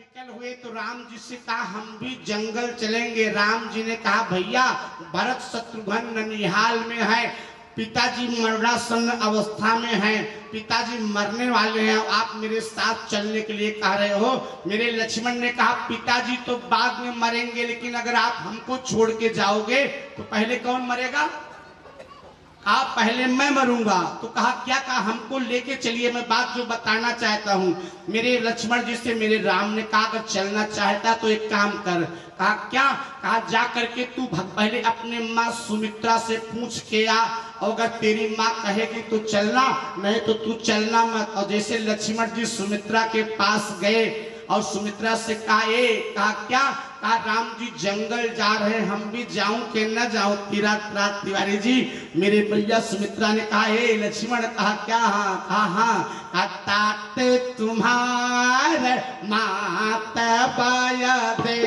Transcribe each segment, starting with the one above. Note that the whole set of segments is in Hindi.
विकल हुए तो राम जी से कहा हम भी जंगल चलेंगे। राम जी ने कहा भैया भरत शत्रुघ्न ननिहाल में है, पिताजी मरणासन्न अवस्था में हैं, पिताजी मरने वाले हैं, आप मेरे साथ चलने के लिए कह रहे हो। मेरे लक्ष्मण ने कहा पिताजी तो बाद में मरेंगे, लेकिन अगर आप हमको छोड़ के जाओगे तो पहले कौन मरेगा? आप पहले मैं मरूंगा। तो कहा क्या? कहा हमको लेके चलिए, मैं बात जो बताना चाहता हूँ। मेरे लक्ष्मण जी से मेरे राम ने कहा अगर चलना चाहता तो एक काम कर। कहा क्या? कहा जा करके तू पहले अपने माँ सुमित्रा से पूछ के आ, और अगर तेरी माँ कहेगी तो चलना, नहीं तो तू चलना मत। और जैसे लक्ष्मण जी सुमित्रा के पास गए और सुमित्रा से कहा क्या? कहा राम जी जंगल जा रहे, हम भी जाऊं कि न जाऊं? तिवारी जी मेरे भैया सुमित्रा ने कहा हे लक्ष्मण, कहा क्या? हाँ तात तुम्हारे मात पाया दे,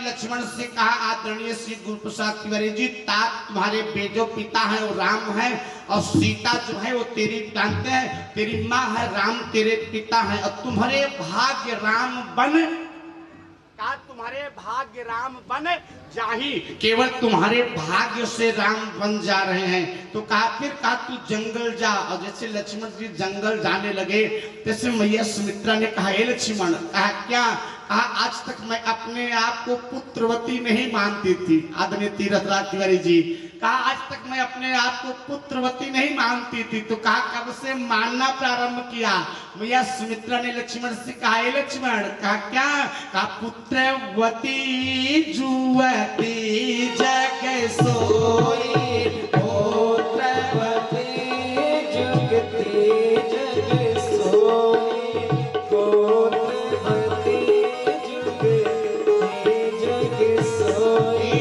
लक्ष्मण से कहा आदरणीय श्री गुरु प्रसाद तिवारी जी, तात तुम्हारे बेजो पिता है वो राम है, और सीता जो है वो तेरी जानते हैं तेरी माँ है, राम तेरे पिता है, और तुम्हारे भाग्य राम बन, कहा तुम्हारे भाग्य राम बन जाही, केवल तुम्हारे भाग्य से राम बन जा रहे हैं। तो कहा फिर कहा तू जंगल जा। और जैसे लक्ष्मण जी जंगल जाने लगे तैसे मैया सुमित्रा ने कहा हे लक्ष्मण, कहा क्या? कहा आज तक मैं अपने आप को पुत्रवती नहीं मानती थी। आदरणीय तीरथराज तिवारी जी कहा आज तक मैं अपने आप को पुत्रवती नहीं मानती थी। तो कहा कब से मानना प्रारंभ किया? मैया सुमित्रा ने लक्ष्मण से कहा हे लक्ष्मण, कहा क्या? कहा पुत्रवती जुवती जग सोई, पुत्रवती जुगती जग सोई, पुत्रवती जुगती जग सोई,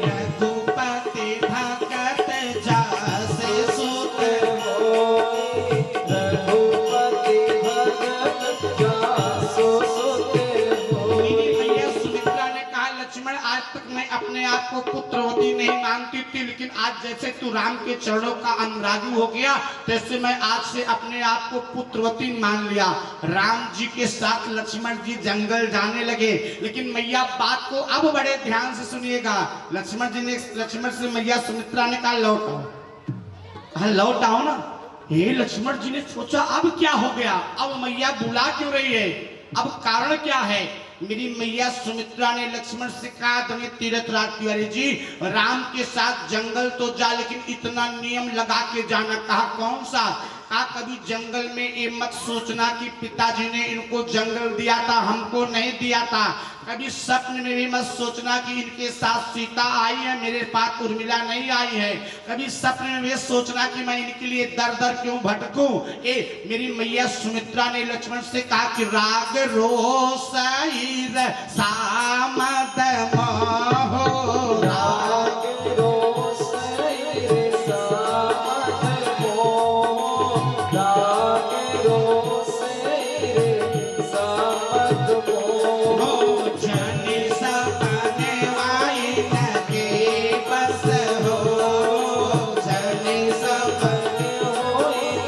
रघुपति भगत जासे सुत होई, रघुपति भगत जासो सुत होई। मैया सुमित्रा ने कहा लक्ष्मण आज तक मैं अपने आप को पुत्रवती नहीं मानती थी, लेकिन आज जैसे तू राम के चरणों का अनुरागी हो गया तैसे मैं आज से अपने आप को पुत्रवती मान लिया। राम जी के साथ लक्ष्मण जी जंगल जाने लगे, लेकिन मैया बात को अब बड़े ध्यान से सुनिएगा। लक्ष्मण से मैया सुमित्रा ने कहा लौट आओ। कहा लौट आओ ना। हे लक्ष्मण जी ने सोचा अब क्या हो गया, अब मैया बुला क्यों रही है, अब कारण क्या है? मेरी मैया सुमित्रा ने लक्ष्मण से कहा तुम्हें तीरथराज तिवारी जी राम के साथ जंगल तो जा, लेकिन इतना नियम लगा के जाना। कहा कौन सा? कहा कभी जंगल में ये मत सोचना कि पिताजी ने इनको जंगल दिया था, हमको नहीं दिया था। कभी स्वप्न में भी मत सोचना कि इनके साथ सीता आई है, मेरे पास उर्मिला नहीं आई है। कभी स्वप्न में भी सोचना कि मैं इनके लिए दर दर क्यों भटकूं। मेरी मैया सुमित्रा ने लक्ष्मण से कहा कि राग रोष सामद मोह, राग रोष सामद मोह, राग रोष सामद मोह, जनि सपने वाइन के बस हो, जनि सपने वाइन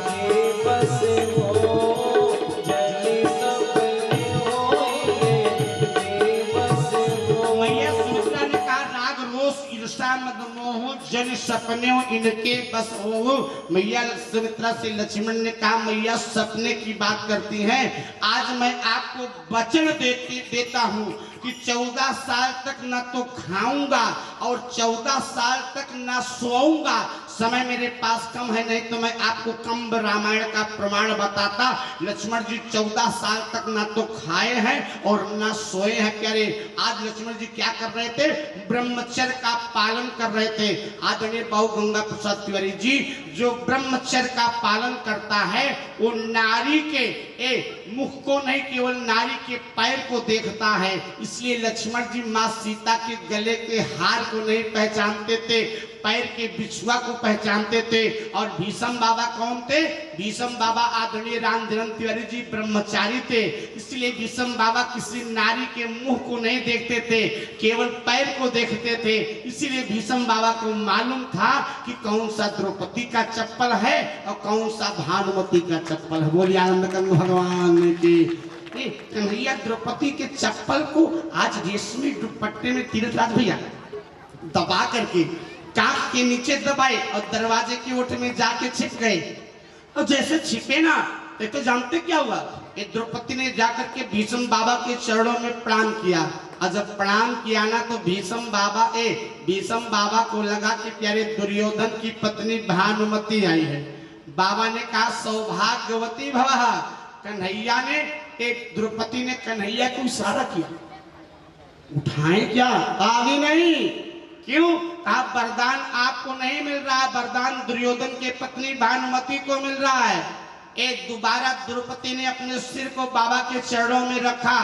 के बस हो, जनि सपने मैया सुमित्रा ने कहा राग रोष ईर्षा मद मोह जन सपने इनके बस हो। मैया सुमित्रा से लक्ष्मण ने कहा मैया सपने की बात करती हैं, आज मैं आपको वचन देता हूँ कि 14 साल तक ना तो खाऊंगा और 14 साल तक ना सोऊंगा, समय मेरे पास कम है, नहीं तो मैं आपको कंब रामायण का प्रमाण बताता। लक्ष्मण जी 14 साल तक ना तो खाए हैं और ना सोए हैं प्यारे। आज लक्ष्मण जी क्या कर रहे थे? ब्रह्मचर्य का पालन कर रहे थे। आदरणीय बाबू गंगा प्रसाद तिवारी जी, जो ब्रह्मचर्य का पालन करता है वो नारी के मुख को नहीं, केवल नारी के पैर को देखता है। इसलिए लक्ष्मण जी माँ सीता के गले के हार को नहीं पहचानते थे, पैर के बिछुआ को पहचानते थे। और भीष्म बाबा कौन थे? भीष्म बाबा आदरणीय रामचंद्र तिवारी जी ब्रह्मचारी थे। इसलिए भीष्म बाबा किसी नारी के मुंह को नहीं देखते थे, केवल पैर को देखते थे। इसीलिए भीष्म बाबा को मालूम था कि कौन सा द्रौपदी का चप्पल है और कौन सा भानुमति का चप्पल है। बोलिए आनंद कंद भगवान की। कन्हैया द्रौपदी के चप्पल को आज रेशमी दुपट्टे में तीर्थराज भैया दबा करके कांच के नीचे दबाए और दरवाजे की ओट में जाके छिप गए। और जैसे छिपे ना, तो जानते क्या हुआ? ये द्रौपदी ने जाकर के भीष्म बाबा के चरणों में प्रणाम किया। और जब प्रणाम किया ना तो भीष्म बाबा को लगा कि प्यारे दुर्योधन की पत्नी भानुमति आई है। बाबा ने कहा सौभाग्यवती भवः। कन्हैया ने द्रौपदी ने कन्हैया को इशारा किया, उठाए क्या? आगे नहीं। क्यों? कहा वरदान आपको नहीं मिल रहा, वरदान दुर्योधन के पत्नी भानुमति को मिल रहा है। दोबारा द्रौपदी ने अपने सिर को बाबा के चरणों में रखा।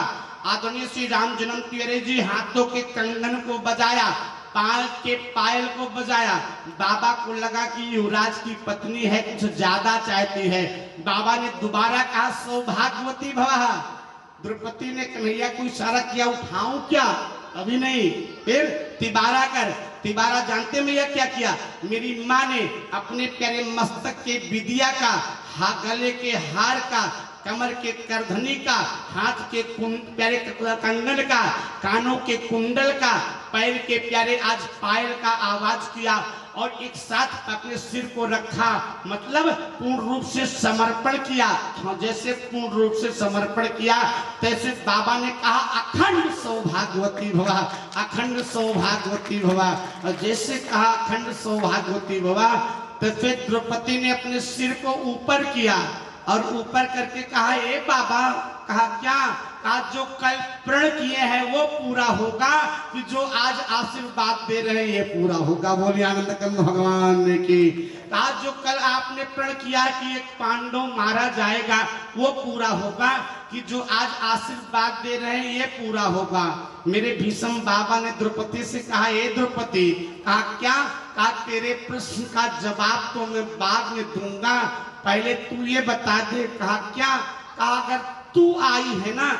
आदरणीय श्री रामचंद्र तिवारी जी हाथों के कंगन को बजाया, पाल के पायल को बजाया। बाबा को लगा कि युवराज की पत्नी है, कुछ ज्यादा चाहती है। बाबा ने दोबारा कहा सौभाग्यवती भवः। द्रौपदी ने कन्हैया को इशारा किया, उठाऊं क्या? अभी नहीं। फिर तिबारा कर। तिबारा जानते में यह क्या किया? मेरी माँ ने अपने प्यारे मस्तक के विदिया का, गले के हार का, कमर के करधनी का, हाथ के प्यारे कंगन का, कानों के कुंडल का, पैर के प्यारे आज पायल का आवाज किया और एक साथ अपने सिर को रखा। मतलब पूर्ण रूप से समर्पण किया। जैसे पूर्ण रूप से समर्पण किया तैसे बाबा ने कहा अखंड सौभाग्यवती भवा, अखंड सौभाग्यवती भवा। और जैसे कहा अखंड सौभाग्यवती भवा तो फिर द्रौपदी ने अपने सिर को ऊपर किया और ऊपर करके कहा ए बाबा। कहा क्या? कहा जो कल प्रण किए हैं वो पूरा होगा, कि जो आज आशीर्वाद दे रहे हैं ये पूरा होगा। बोलिए आनंद कंद भगवान की। कहा जो कल आपने प्रण किया कि एक पांडव मारा जाएगा वो पूरा होगा, कि जो आज आशीर्वाद दे रहे हैं ये पूरा होगा। मेरे भीष्म बाबा ने द्रौपदी से कहा ए द्रौपदी। कहा क्या? कहा तेरे प्रश्न का जवाब तो मैं बाद में दूंगा, पहले तू ये बता दे। कहा क्या? कहा अगर तू आई है ना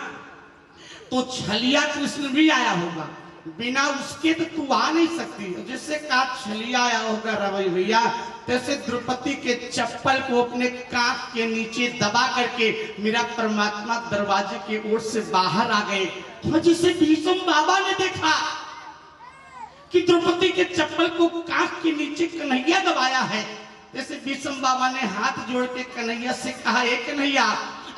तो छलिया कृष्ण भी आया होगा, बिना उसके तो तू आ नहीं सकती। जैसे कहा छलिया आया होगा रवि भैया, तैसे द्रौपदी के चप्पल को अपने कांख के नीचे दबा करके मेरा परमात्मा दरवाजे की ओर से बाहर आ गए। तो जिसे भीष्म बाबा ने देखा कि द्रौपदी के चप्पल को कांख के नीचे कन्हैया दबाया है, जैसे भीष्म बाबा ने हाथ जोड़ के कन्हैया से कहा ए कन्हैया,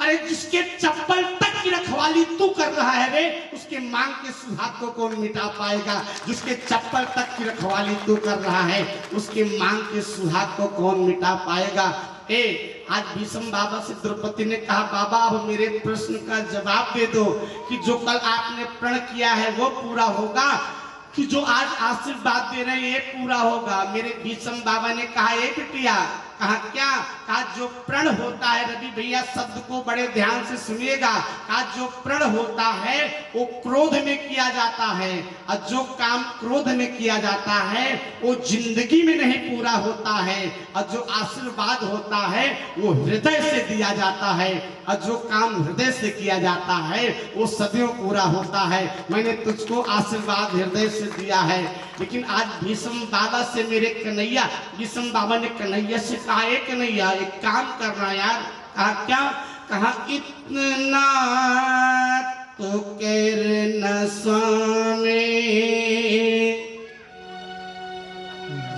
अरे जिसके चप्पल तक की रखवाली तू कर रहा है रे, उसके मांग के सुहाग को कौन मिटा पाएगा? जिसके चप्पल तक की रखवाली तू कर रहा है उसके मांग के सुहाग को कौन मिटा पाएगा? आज भीष्म बाबा से द्रौपदी ने कहा बाबा अब मेरे प्रश्न का जवाब दे दो, कि जो कल आपने प्रण किया है वो पूरा होगा, कि जो आज आशीर्वाद दे रहे हैं ये पूरा होगा। मेरे भीष्म बाबा ने कहा ए बिटिया। कहा क्या? कहा जो प्रण होता है, रवि भैया शब्द को बड़े ध्यान से सुनिएगा। कहा जो प्रण होता है वो क्रोध में किया जाता है, और जो काम क्रोध में किया जाता है वो जिंदगी में नहीं पूरा होता है, और जो आशीर्वाद होता है वो हृदय से दिया जाता है, और जो काम हृदय से किया जाता है वो सदैव पूरा होता है। मैंने तुझको आशीर्वाद हृदय से दिया है। लेकिन आज भीष्म बाबा से मेरे कन्हैया, भीष्म बाबा ने कन्हैया से कहा ए कन्हैया एक काम करना यार। कहा क्या? कहा इतना तो करना स्वामी,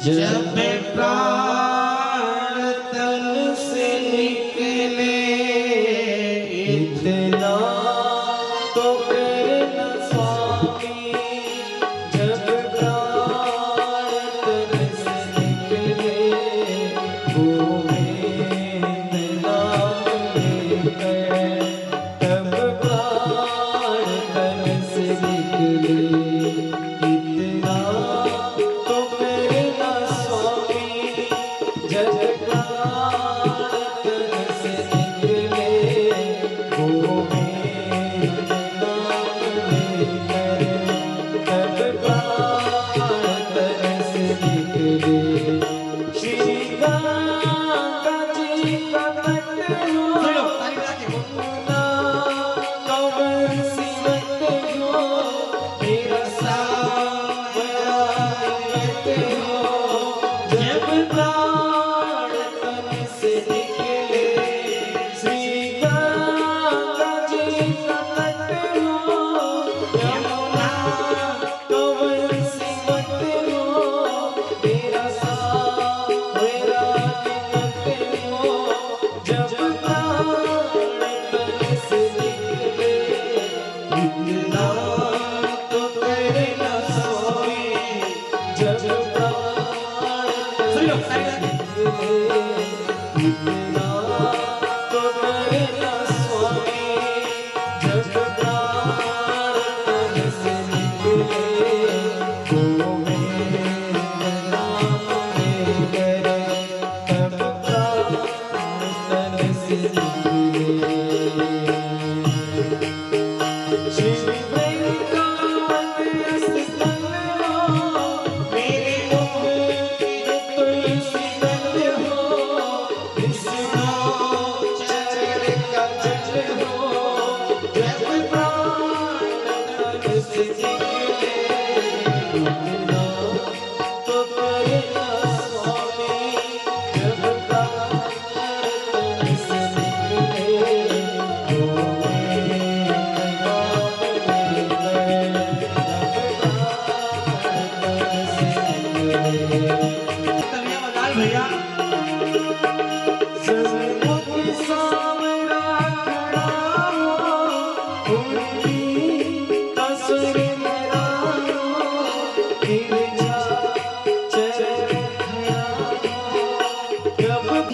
जब प्राण तन से निकले, इतना तो करना स्वामी, जब प्राण तन से निकले।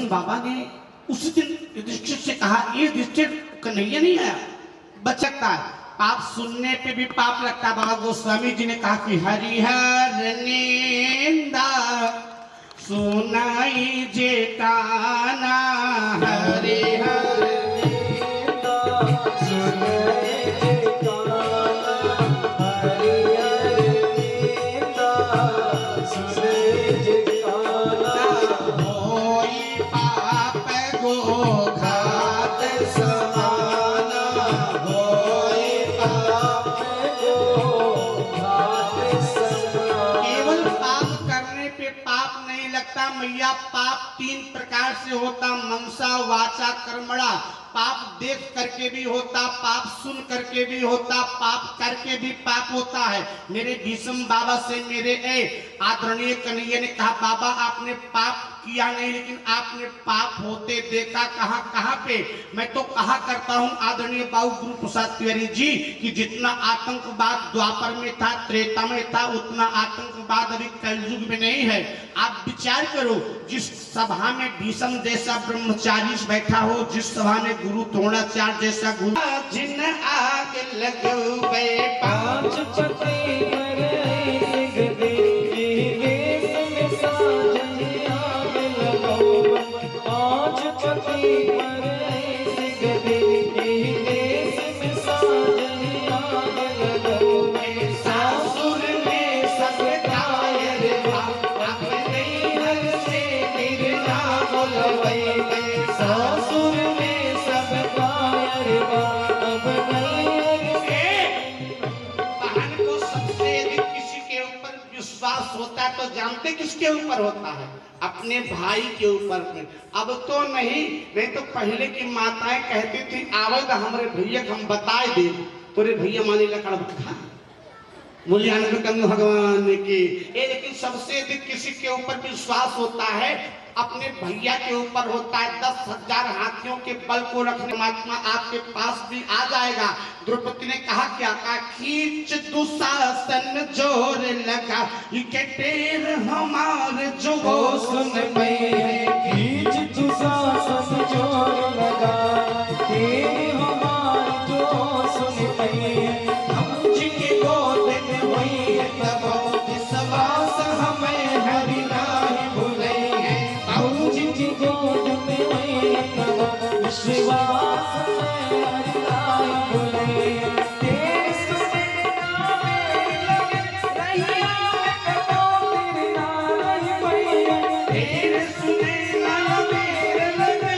बाबा ने उसी दिन युधिष्ठिर से कहा, ये युधिष्ठिर कन्हैया नहीं आया, बच सकता है, पाप सुनने पे भी पाप लगता है। बाबा गोस्वामी जी ने कहा कि हरिहर निंदा सुनाई जे काना, हरिहर निंदा सुनाई जे काना, हरिहर निंदा सुनाई जे काना, होई पाप गो घात समाना, होई पाप गो घात समाना। केवल पाप करने पे पाप नहीं लगता मैया, पाप तीन प्रकार से होता, मनसा वाचा कर्मणा। पाप देख करके भी होता, पाप सुन करके भी होता, पाप करके भी पाप होता है। मेरे भीष्म बाबा से मेरे आदरणीय कन्हैया ने कहा, बाबा आपने पाप किया नहीं, लेकिन आपने पाप होते देखा, कहां कहां पे। मैं तो कहा करता हूं आदरणीय बाबू गुरु प्रसाद तिवारी जी कि जितना आतंकवाद द्वापर में था, त्रेता में था, उतना आतंकवाद अभी कलयुग में नहीं है। आप विचार करो, जिस सभा में भीष्म जैसा ब्रह्मचारी बैठा हो, जिस सभा में गुरु द्रोणाचार्य जैसा गुरु, जिन आग लगवे पांच पति होता तो जानते किसके ऊपर होता है? अपने भाई के ऊपर में। अब तो नहीं तो पहले की माताएं कहती थी, आवद हमारे भैया हम बताए दे, तोरे भैया मानी लकड़ बता मूल्यांकन भगवान की। लेकिन सबसे अधिक किसी के ऊपर विश्वास होता है, अपने भैया के ऊपर होता है। 10,000 हाथियों के बल को रखने महात्मा आपके पास भी आ जाएगा। द्रौपदी ने कहा क्या? कहा खींच दुशासन जोर लगा, टेर हमार जो सुन में, खींच दुशासन जोर लगा, तेर हमार जो सुन में, हम जिनके गोद में वही तब विश्वास हमें हरि नाही भूले हैं, हम जिनकी गोद में वही तब विश्वास हमें हरि नाही भूले हैं। तेरे सुने ना मेरे लगे रैया में कबो तेरे नाम ही भैया, तेरे सुने ना मेरे लगे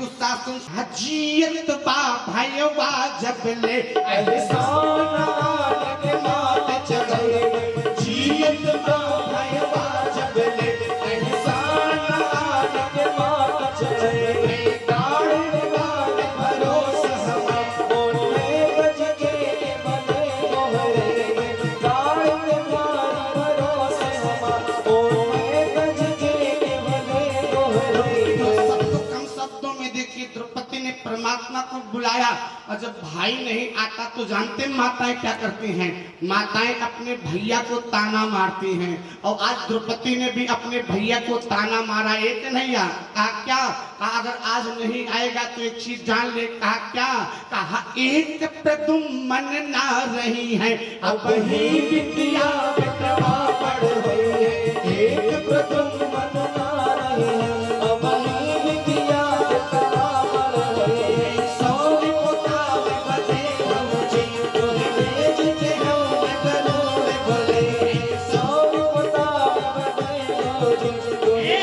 दुशासन हजियत बा भयवा जब ले एहसान के मात चढ़े जियत बा भयवा जब ले एहसान के मात चढ़े गाड़ वाले भरोसा हम ओने गज के बने मोहरे गाड़ वाले भरोसा हम ओने गज के बने मोहरे। तो कम शब्दों में देखिए द्रौपदी ने परमात्मा को बुलाया और जब भाई नहीं आता तो जानते माताएं क्या करती हैं, माताएं अपने भैया को ताना मारती हैं। और आज द्रौपदी ने भी अपने भैया को ताना मारा, एक कन्हैया कहा क्या, कहा अगर आज नहीं आएगा तो एक चीज जान ले। कहा क्या, कहा एक प्रदुम्मन ना रही है अब ही विद्या विधवा पढ़ रही है, एक प्रदुम्मन ना रही है अब ही विद्या विधवा पढ़ रही है। सौरी पोतावे बदे भौजी तोहे भेज के हम करोड़े बोले, सौरी पोतावे बदे भौजी तोहे।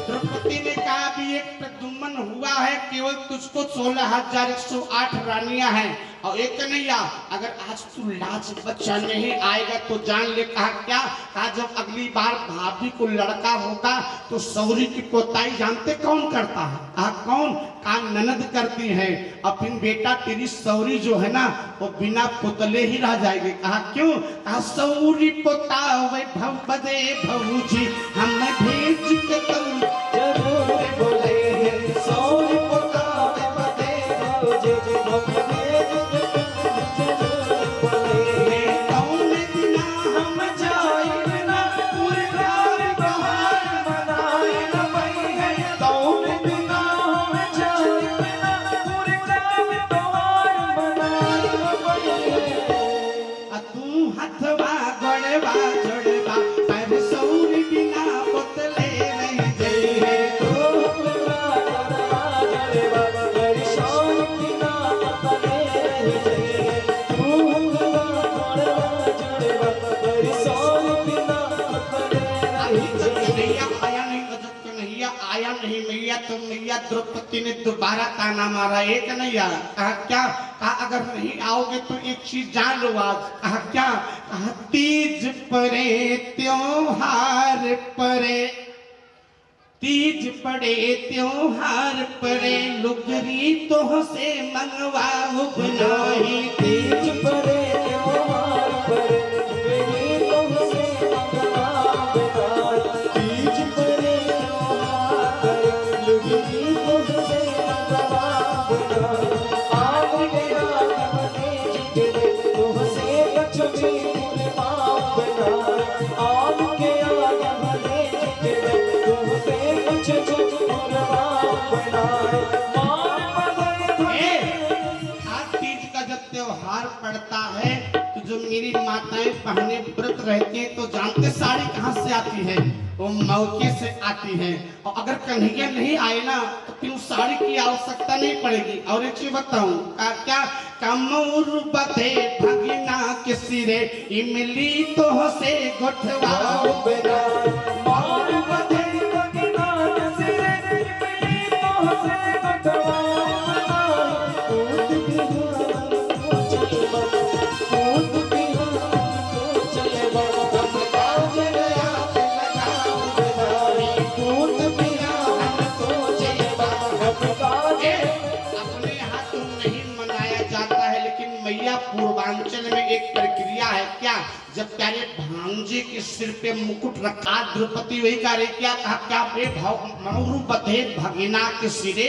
द्रौपदी ने कहा भी एक प्रदुम्मन हुआ है, केवल तुझको 16,108 रानियां हैं और एक कन्हैया अगर आज तू लाज बच्चा नहीं आएगा तो जान ले। कहा क्या, कहा जब अगली बार भाभी को लड़का होगा तो सौरी की पोताई जानते कौन करता है? कहा कौन? कहा ननद करती है और फिर बेटा तेरी सौरी जो है ना वो बिना पुतले ही रह जाएगी। कहा क्यों? कहा सौरी पोतावे भव बदे भौजी हम भेज के तुम जरूर बोले हैं, सौरी पोतावे बदे भौजी हम भेज के तुम जरूर बोले हैं। कौन बिना हम जाए ना पूरे घर बहार मनाए न पई है, कौन बिना हम जाए ना पूरे घर बहार मनाए न पई है। तू हथवा गड़वा जोड़वा पर सौरी बिना पुतले नहीं जई है, तू हथवा गड़वा जोड़वा पर सौरी बिना पुतले नहीं जई है, तू हथवा गड़वा जोड़वा पर सौरी बिना पुतले नहीं जई है। नहीं आया नहीं अजब कन्हैया आया नहीं मैया तो मैया द्रौपदी ने दोबारा ताना मारा, एक कन्हैया कहा क्या, कहा अगर नहीं आओगे तो एक चीज जान लो आज। कहा क्या, कहा तीज परे त्योहार परे, तीज पड़े त्योहार पड़े लुगरी तो से मंगवाओ बनाई, तीज पड़े त्योहार पड़े लुगरी तो से मंगवाओ बनाई, तीज पड़े त्योहार पड़े लुगरी तो से मंगवाओ बनाई। आग गया बने जिगरे तो से बचवी फूल पाओ बनाई, आग गया बने जिगरे तो से त्योहार पड़ता है तो जो मेरी माताएं बहनें व्रत रहती हैं तो जानते साड़ी कहाँ से आती है, वो मौके से आती है। और अगर कन्हैया नहीं आए ना तो फिर उस साड़ी की आवश्यकता नहीं पड़ेगी। और एक चीज बताऊं क्या, कमौर बधे भगिना के सिरे इमली तो से गोठवाओ बेरा, मौर बधे भगिना के सिरे इमली तो से गोठवाओ पूर्वांचल में एक प्रक्रिया है क्या, जब प्यारे भांजे के सिर पे मुकुट रखा द्रौपदी वही कार्य क्या कहा, क्या बे मौरू बधे भगिना के सिरे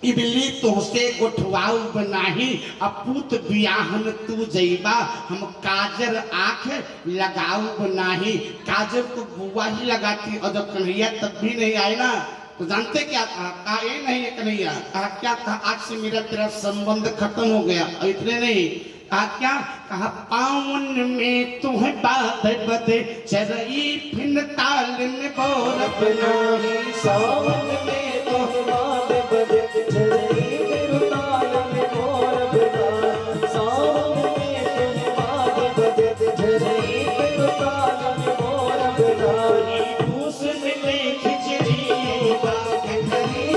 इबली तोहसे गोठवाऊ बनाही अपूत बियाहन तू जईबा हम काजर आंख लगाऊ बनाही। काजर तो बुआ ही लगाती और जब कन्हैया तब भी नहीं आए ना तो जानते क्या कहा, ये नहीं है कन्हैया, कहा क्या, कहा आज से मेरा तेरा संबंध खत्म हो गया। और इतने नहीं कहा क्या, कहा पावन में तुम्हें बाध बदे चरई फिन ताल में बोर बनाही, सावन में तुम्हें बाध बदे चरई फिन ताल में बोर बनाही, सावन में तुम्हें बाध बदे चरई फिन ताल में बोर बनाही। भूस मिले खिचड़ी बाग धरी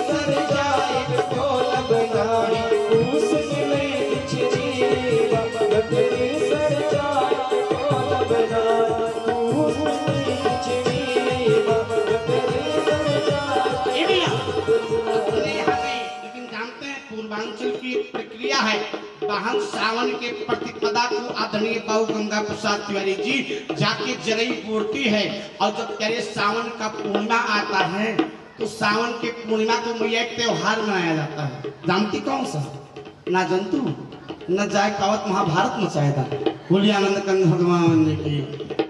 वाहन सावन के प्रतिपदा को आदरणीय बाबू गंगा प्रसाद तिवारी जी जाके जरई बोलती है। और जब करे सावन का पूर्णिमा आता है तो सावन के पूर्णिमा को मैया एक त्योहार मनाया जाता है। जानती कौन सा? ना जंतु न जाए कावत महाभारत मचाएगा। बोलिए आनंद कंद भगवान की।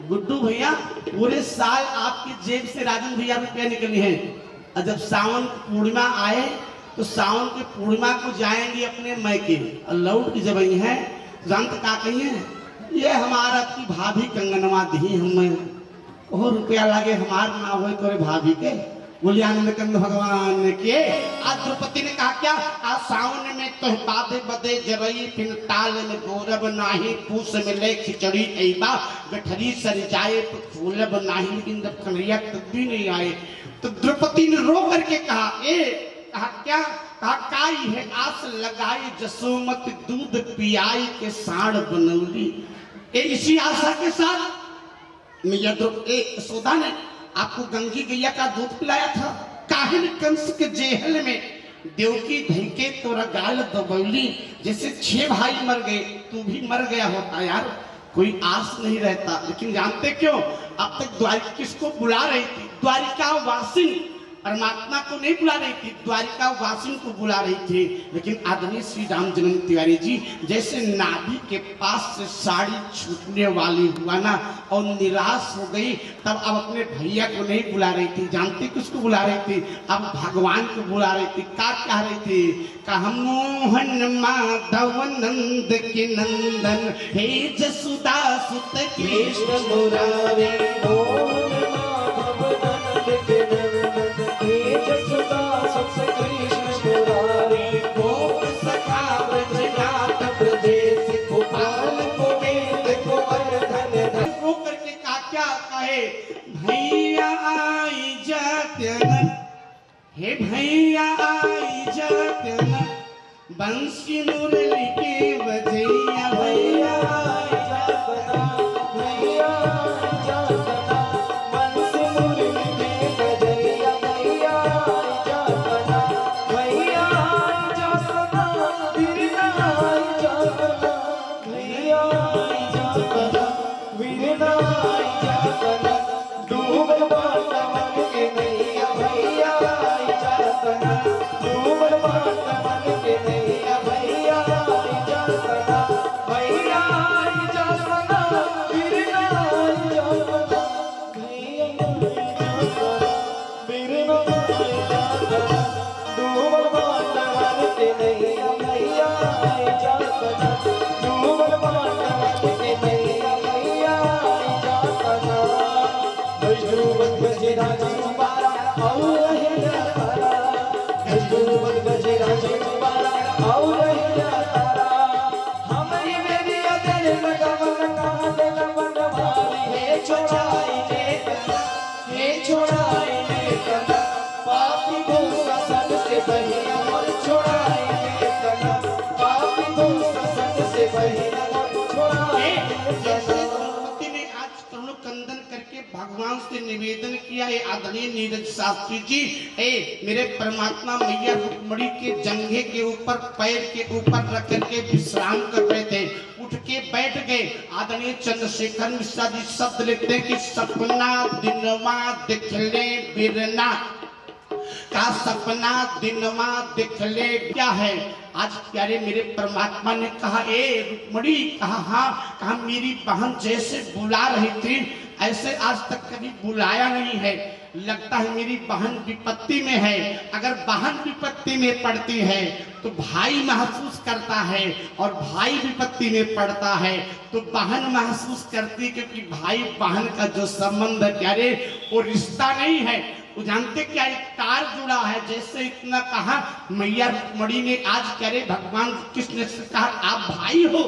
गुड्डू भैया पूरे साल आपकी जेब से राजन भैया रुपया निकली है, और जब सावन पूर्णिमा आए तो सावन की पूर्णिमा को जाएंगे अपने मैके और लौट की जब आई है जानते का कहिए, ये हमारा की भाभी कंगनवा दी हमें वो रुपया लागे हमार ना हो करे भाभी के। बोलिए आनंद कंद भगवान के। आज द्रौपदी ने कहा क्या? आज सावन में तो बाधे बदे जरई फिर ताल में गौरव नाही, पूस में ले खिचड़ी ऐबा गठरी सर जाए फूलब नाही, लेकिन जब कन्हैया तब भी नहीं आए तो द्रौपदी ने रो करके कहा कहा क्या? कहा काई है आस लगाई जसोमत दूध पियाई के साढ़ बनौली। इसी आशा के साथ मैया यशोदा ने आपको गंगी गैया का दूध पिलाया था। काहिन कंस के जेहल में देवकी धैके तोरा गाल दबौली। जैसे 6 भाई मर गए तू भी मर गया होता यार, कोई आस नहीं रहता। लेकिन जानते क्यों? अब तक द्वारिका किसको बुला रही थी? द्वारिका वासिन परमात्मा को नहीं बुला रही थी, द्वारिका वासिन को बुला रही थी। लेकिन आदरणीय श्री राम जन्म तिवारी जी जैसे नाभि के पास से साड़ी छूटने वाली हुआ ना और निराश हो गई, तब अब अपने भैया को नहीं बुला रही थी। जानते किसको बुला रही थी? अब भगवान को बुला रही थी। क्या कह रही थी? कहा मोहन माधव नंद के नंदन हे जसुदा सुत कृष्ण मुरारी। मोहन माधव नंद के कृष्ण मुरारी गोप सखा ब्रजनाथ ब्रजेश गोपाल गोविंद गोवर्धन। रो करके कहा क्या कहे? भैया आई जात्यन हे भैया आई जात्यन बंसी मुरली के बजैया। भैया आई जातना भैया आई जातना बंसी मुरली के बजैया। भैया आई जातना भैया आई जातना वीरना आई जातना भैया आई जातना वीरना आई जातना डूबल बाटा मन के नैया। भैया आई जातना डूबल बाटा मन के नैया। भैया आई जातना भैया आई जातना वीरना आई जातना भैया आई जातना वीरना आई जातना डूबल बाटा मन के नैया। भैया आई जातना डूबल बाटा मन के नैया। भैया आई जातना वैष्णव गजेरा जुबारा और रहे तारा। वैष्णव गजेरा जुबारा और रहे तारा। हमारी मेरी अदर लगवन कहाँ लगवन भारी हे छोड़ाई ले कना हे छोड़ाई ले कना पापी भूसा संग से बहिना और छोड़ाई ले कना पापी भूसा संग से बहिना और छोड़ाई ले कना। ने आज करुण कंदन करके भगवान से निवेदन किया है। आदरणीय नीरज शास्त्री जी मेरे परमात्मा मैया रुक्मणी के जंघे के ऊपर पैर के ऊपर रख करके विश्राम कर रहे थे, उठ के बैठ गए। आदरणीय चंद्रशेखर मिश्रा जी शब्द लिखते हैं कि सपना दिनवा दिखले बिरना का सपना दिनवा दिखले क्या है। आज प्यारे मेरे परमात्मा ने कहा रुक्मणी कहा हाँ, कहा मेरी बहन जैसे बुला रही थी ऐसे आज तक कभी बुलाया नहीं है। लगता है मेरी बहन विपत्ति में है। अगर बहन विपत्ति में पड़ती है तो भाई महसूस करता है, और भाई विपत्ति में पड़ता है तो बहन महसूस करती, क्योंकि भाई बहन का जो संबंध है प्यारे वो रिश्ता नहीं है, वो जानते क्या एक तार जुड़ा है। जैसे इतना कहा मैया रुक्मणी ने आज कह रहे भगवान कृष्ण से कहा आप भाई हो,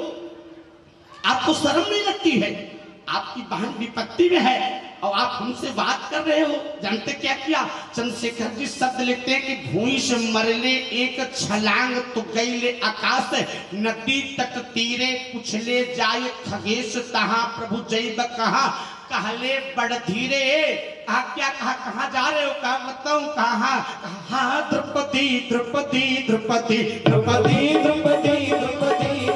आपको शर्म नहीं लगती है? आपकी बहन विपत्ति में है और आप हमसे बात कर रहे हो। जानते क्या किया? चंद्रशेखर जी शब्द लिखते हैं कि भूमि से मरले एक छलांग तो गईले आकाश नदी तक तीरे कुछले जाए खगेश तहा प्रभु जैब कहा कहले बड़ धीरे। कहा क्या? कहा कहाँ जा रहे हो? कहा बताऊं कहा? कहा द्रौपदी द्रौपदी द्रौपदी द्रौपदी द्रौपदी द्रौपदी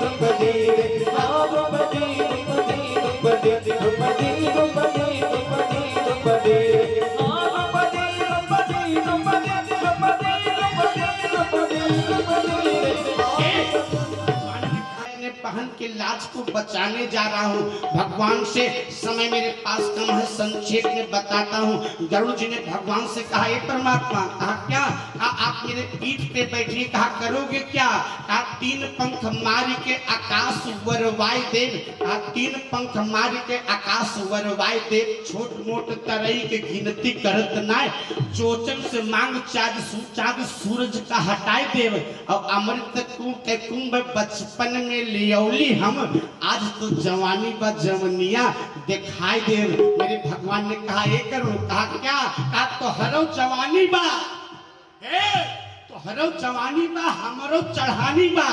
बहन के लाज को बचाने जा रहा हूँ। भगवान से समय मेरे पास कम है, संक्षेप में बताता हूँ। गरुड़ जी ने भगवान से कहा, हे परमात्मा, कहा क्या? आप मेरे पीठ पे बैठिए। कहा करोगे क्या? कहा 3 पंख मार के आकाश वरवाई देव। कहा 3 पंख मार के आकाश वरवाई देव। छोट मोट तरई के गिनती करत नाय, चोचन से मांग चाँद सूरज का हटाए देव। और अमृत के कुंभ बचपन में लियौली हम, आज तो जवानी व जवनिया दिखाई दे। मेरे भगवान ने कहा, ये करो। कहा क्या? कहा तो हरो जवानी बा, तो हरो जवानी बा, हमरो चढ़ानी बा।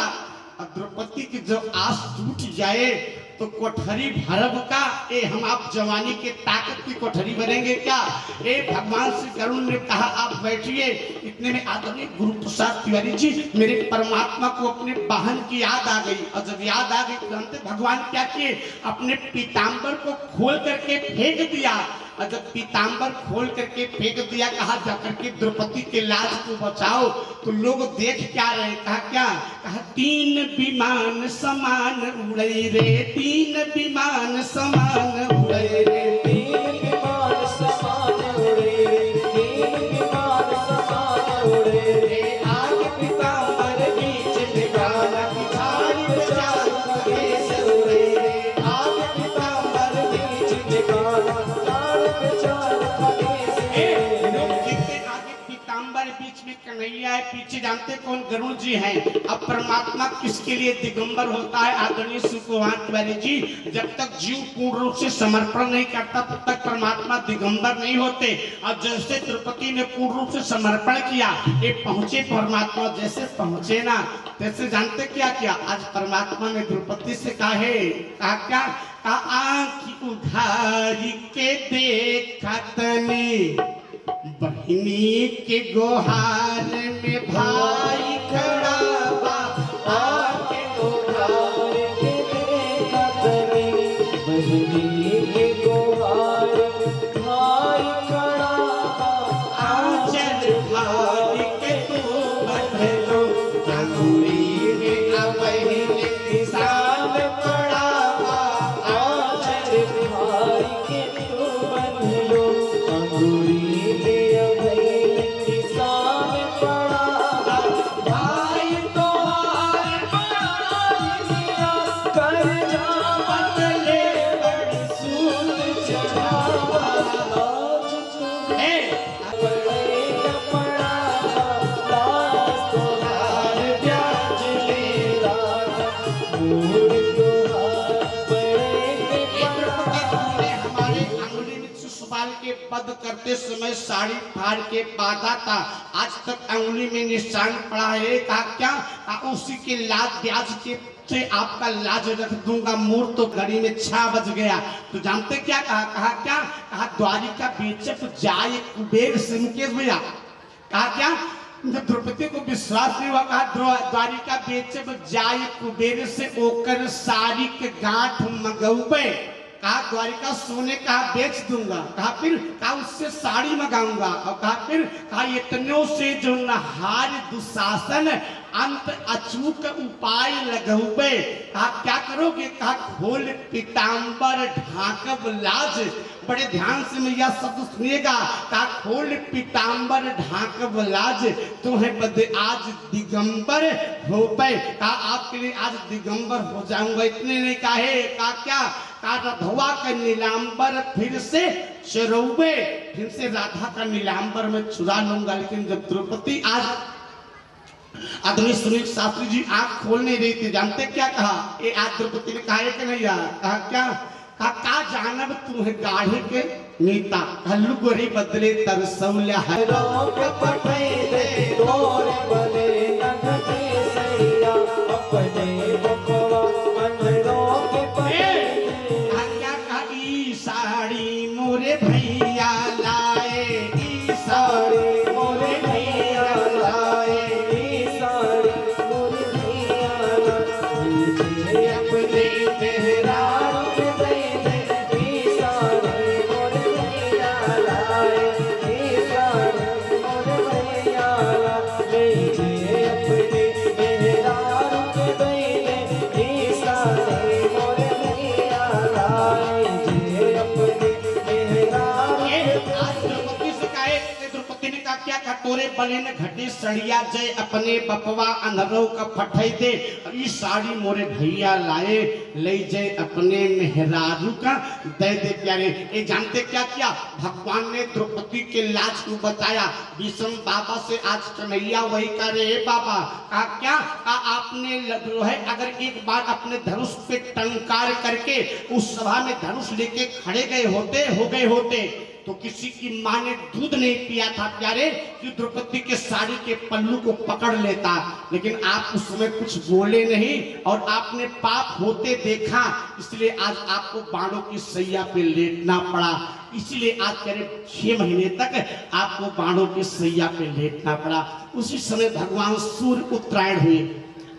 और द्रौपदी की जो आस टूट जाए तो कोठरी भरब का, ए हम आप जवानी के ताकत की कोठरी भरेंगे क्या? ए भगवान श्री गरुड़ ने कहा, आप बैठिए। इतने में आदरणीय गुरु प्रसाद तिवारी जी, मेरे परमात्मा को अपने वाहन की याद आ गई। और जब याद आ गई, जानते भगवान क्या किए? अपने पीताम्बर को खोल करके फेंक दिया। और जब पीताम्बर खोल करके फेंक दिया, कहा जाकर के द्रौपदी के लाज को बचाओ। तो लोग देख क्या रहे? कहा क्या? कहा 3 विमान समान उड़े रे, 3 विमान समान उड़े रे, 3 विमान समान उड़े रे, 3 विमान समान उड़े रे। आग पीताम्बर बीच में गाना बिछाई बेचार देश उड़े रे। आग पीताम्बर बीच में गाना बेचार देश उड़े। लोग देखते आगे पीताम्बर बीच में कन्हैया है, पीछे जानते कौन? गरुड़ जी हैं। अब परमात्मा किसके लिए दिगंबर होता है? आदरणीय सुकुमार तिवारी जी, जब तक जीव पूर्ण रूप से समर्पण नहीं करता तब तक परमात्मा दिगंबर नहीं होते। और जैसे द्रौपदी ने पूर्ण रूप से समर्पण किया, ये पहुंचे परमात्मा। जैसे पहुंचे ना, तैसे जानते क्या किया? आज परमात्मा ने द्रौपदी से कहा है, कहा क्या? आँख उघारी के देखा तनी, बहिनी के गोहार में भाई खड़ा बा। आँख उघार के देखा तनी, बहिनी के गोहार भाई खड़ा बा। आंचल भार के तू बंधलो, अंगूरी में अबहिन निशान पड़ा बा। आंचल भार के तू बंधलो, अंगूरी में अबहिन निशान पड़ा बा। भाई तो हार बड़ा दिया कर जा बदले बड़ी सूद चढ़ावा। आज तू हे बड़े न पड़ा लाज तोहार ब्याज मेरा मूड तोहार बड़े न पड़ा। ने हमारे अंगुली में सुसवाल के पद करते समय साड़ी फाड़ के बांधा था, आज तक अंगुली में निशान पड़ा है। कहा क्या? उसी के लाज ब्याज के से आपका लाज रख दूंगा। मोर तो घड़ी में 6 बज गया। तो जानते क्या कहा? कहा क्या? कहा द्वारिका बेचक जाए कुबेर से। मुकेश भैया कहा क्या? जब द्रौपदी को विश्वास नहीं हुआ, कहा द्वारिका बेचब जाए कुबेर से, ओकर साड़ी के गांठ मंगौबे। कहा द्वारिका सोने का बेच दूंगा। कहा फिर? कहा उससे साड़ी मंगाऊंगा। और कहा फिर? कहा इतनों से जो नहार दुशासन अंत अचूक उपाय लगौबे। कहा क्या करोगे? कहा खोल पीताम्बर ढाकब लाज। बड़े ध्यान से मैया शब्द सुनिएगा। कहा खोल पीताम्बर ढाकब लाज, तुम्हें बदे आज दिगंबर हो पे। कहा आपके लिए आज दिगंबर हो जाऊंगा। इतने नहीं कहे, कहा क्या? कहा रधवा का नीलांबर फिर से चरौबे, फिर से राधा का नीलांबर में चुरा लूंगा। लेकिन जब द्रौपदी आज आदरणीय सुनील शास्त्री जी आंख खोल नहीं रही थी, जानते क्या कहा? ये आज द्रौपदी ने कहा कि नहीं यार? कहा क्या? कहा का जानब तुम्हें गाढ़े के नीता, हल्लू गोरी बदले तरसौल्या है। रोक पठैले तोर बले नगके सैया, अपने बकवा अनरों के पठैले। क्या कहा? ई साड़ी मोरे भैया लाए, ई साड़ी मोरे भैया लाए, ई साड़ी मोरे भैया लाए, अपने मेहरारू दे दे ई साड़ी मोरे भैया लाए। तोरे बने न घटे सड़िया जय अपने बपवा अनरो का फटई दे ई साड़ी मोरे भैया लाए ले जय अपने मेहरारू का दे दे प्यारे। ये जानते क्या किया भगवान ने द्रौपदी के लाज को बचाया। भीष्म बाबा से आज कन्हैया वही करे बाबा कहा क्या आपने जो है अगर एक बार अपने धनुष पे टंकार करके उस सभा में धनुष लेके खड़े गए होते तो किसी की माँ ने दूध नहीं पिया था प्यारे कि द्रौपदी के साड़ी के पल्लू को पकड़ लेता। लेकिन आप उस समय कुछ बोले नहीं और आपने पाप होते देखा, इसलिए आज आपको बाणों की सैया पे लेटना पड़ा। इसीलिए आज करीब 6 महीने तक आपको बाणों की सैया पे लेटना पड़ा। उसी समय भगवान सूर्य उत्तरायण हुए।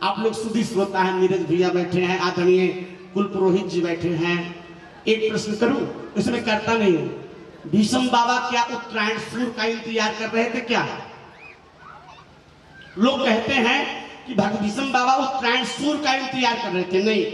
आप लोग सुधी श्रोता है, नीरज भैया बैठे हैं, आदरणीय कुल पुरोहित जी बैठे हैं। एक प्रश्न करूं, इसमें करता नहीं हूं। भीष्म बाबा क्या उत्तरायण सूर्य का इंतजार कर रहे थे क्या? लोग कहते हैं कि भीष्म बाबा उत्तरायण सूर्य का इंतजार कर रहे थे। नहीं,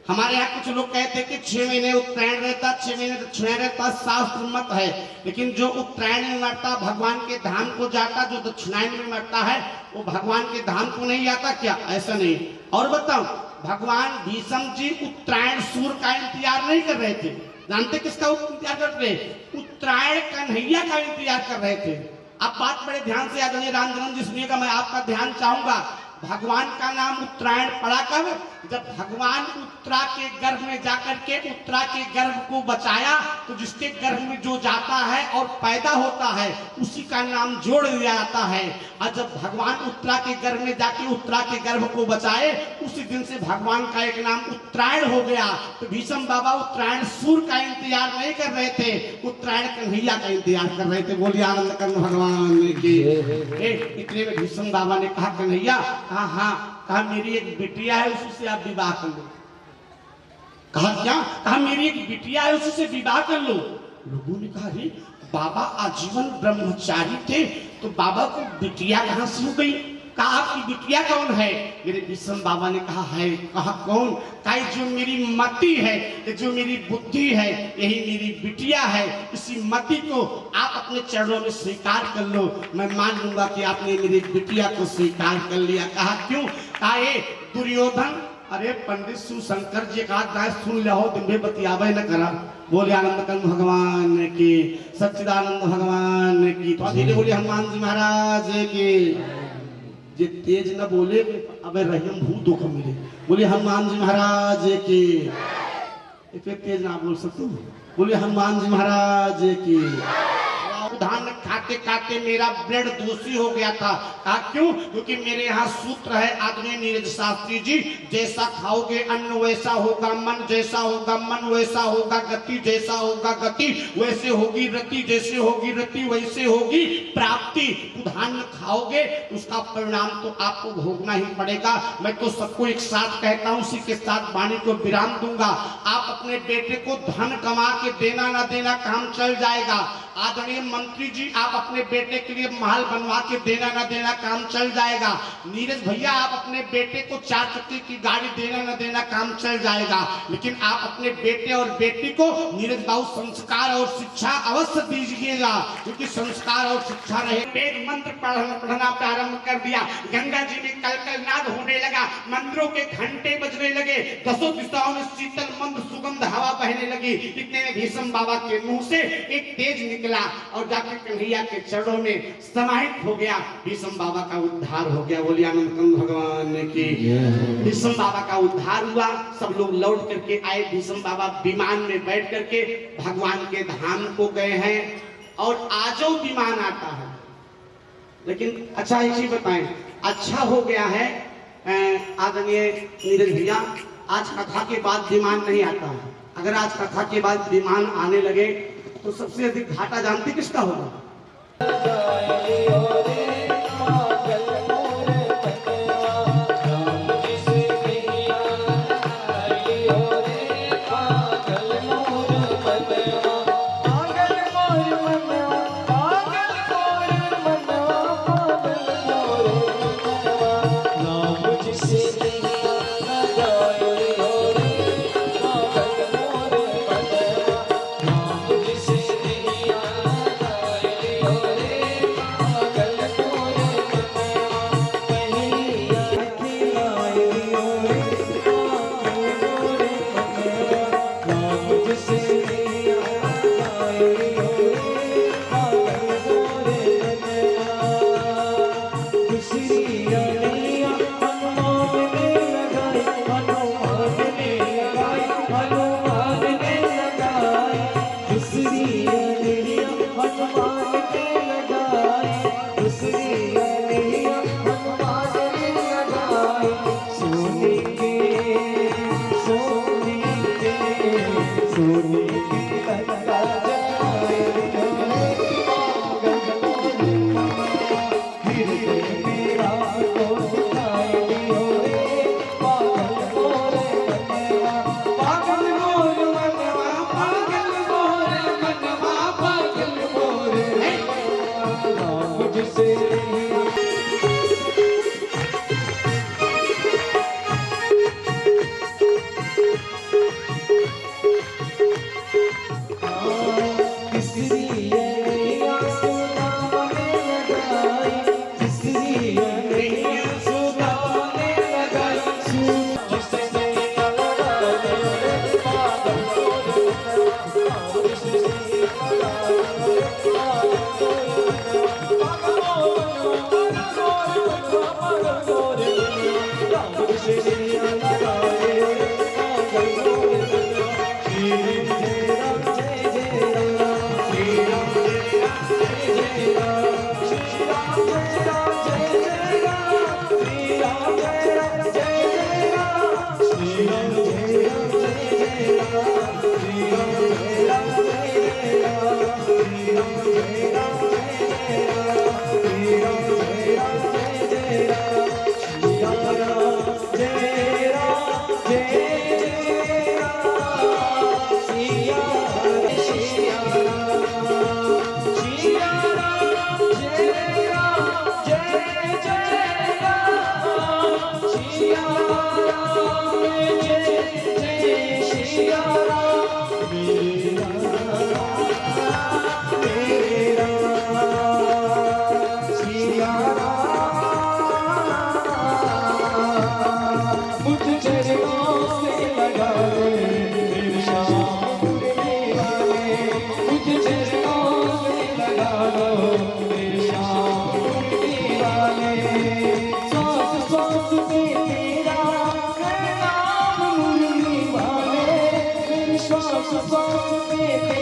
हमारे यहाँ कुछ लोग कहते हैं कि 6 महीने उत्तरायण रहता, 6 महीने दक्षिणायन रहता, शास्त्र मत है। लेकिन जो उत्तरायण में मरता भगवान के धाम को जाता, जो दक्षिणायन में मरता है वो भगवान के धाम को नहीं जाता क्या? ऐसा नहीं। और बताओ, भगवान भीष्म जी उत्तरायण सूर्य का इंतजार नहीं कर रहे थे। जानते किसका इंतजार कर रहे? उत्तरायण कन्हैया का इंतजार कर रहे थे। अब बात बड़े ध्यान से आदरणीय रामजन्म जी सुनिएगा, मैं आपका ध्यान चाहूंगा। भगवान का नाम उत्तरायण पड़ा कब? जब भगवान उत्तरा के गर्भ में जाकर के उत्तरा के गर्भ को बचाया, तो जिसके गर्भ में जो जाता है और पैदा होता है उसी का नाम जोड़ दिया जाता है। और जब भगवान उत्तरा के गर्भ में जाके उत्तरा के गर्भ को बचाए, उसी दिन से भगवान का एक नाम उत्तरायण हो गया। तो भीष्म बाबा उत्तरायण सूर्य का इंतजार नहीं कर रहे थे, उत्तरायण कन्हैया का इंतजार कर रहे थे। बोलिए आनंद कर्ण भगवान की। इतने में भीष्म बाबा ने कहा कन्हैया, कहा मेरी एक बिटिया है, उसी से आप विवाह कर लो। कहा क्या? कहा मेरी एक बिटिया है, उसी से विवाह कर लो। लोगों ने कहा अरे बाबा आजीवन ब्रह्मचारी थे, तो बाबा को बिटिया कहां से हो गई? कहा आपकी बिटिया कौन है? मेरे भीष्म बाबा ने कहा है। कहा कौन? कहा जो मेरी मति है, जो मेरी बुद्धि है, यही मेरी बिटिया है। इसी मति को आप अपने चरणों में स्वीकार कर लो, मैं मान लूंगा कि आपने मेरी बिटिया को स्वीकार कर लिया। कहा क्यों? कहा ये दुर्योधन, अरे पंडित शिवशंकर जी का दास सुन लो, तुम्हें बतियावे न करा। बोले आनंद कंद भगवान की, सच्चिदानंद भगवान की। तो धीरे बोले हनुमान जी महाराज की। जे तेज न बोले अबे रहीम भूतों को मिले। बोले हनुमान जी महाराज की। इतने तेज ना बोल सकते। बोले हनुमान जी महाराज की। धान खाते खाते मेरा ब्लड दूषित हो गया था। कहा क्यों? क्योंकि मेरे यहाँ सूत्र है आदरणीय नीरज शास्त्री जी, जैसा खाओगे अन्न वैसा होगा मन, जैसा होगा मन वैसा होगा गति, जैसा होगा गति वैसे होगी रति, जैसे होगी रति वैसे होगी प्राप्ति। धान खाओगे उसका परिणाम तो आपको भोगना ही पड़ेगा। मैं तो सबको एक साथ कहता हूँ, उसी के साथ वाणी को विराम दूंगा। आप अपने बेटे को धन कमा के देना ना देना काम चल जाएगा। आदरणीय मंत्री जी, आप अपने बेटे के लिए महल बनवा के देना ना देना काम चल जाएगा। नीरज भैया, आप अपने बेटे को 4 चक्के की गाड़ी देना ना देना काम चल जाएगा। लेकिन आप अपने बेटे और बेटी को नीरज बाबू संस्कार और शिक्षा अवश्य दीजिएगा, क्योंकि संस्कार और शिक्षा रहे। वेद मंत्र पढ़ना प्रारंभ कर दिया। गंगा जी में कलकल नाद होने लगा, मंत्रों के घंटे बजने लगे, 10 दिशाओं में शीतल मंद सुगंध हवा बहने लगी। इतने में भीष्म बाबा के मुंह से एक तेज निकला और जाकर कन्हैया के चरणों में समाहित हो गया। भीष्म बाबा का उद्धार हो गया। बोलिए आनंद कंद भगवान की। भीष्म बाबा का उद्धार हुआ, सब लोग लौट करके आए। भीष्म बाबा विमान में बैठ करके भगवान के धाम को गए हैं और आजो विमान आता है। लेकिन अच्छा एक चीज बताएं, अच्छा हो गया है आदरणीय नीरज भैया, आज कथा के बाद विमान नहीं आता है। अगर आज कथा के बाद विमान आने लगे तो सबसे अधिक घाटा जानते किसका होगा? तुझसे नहीं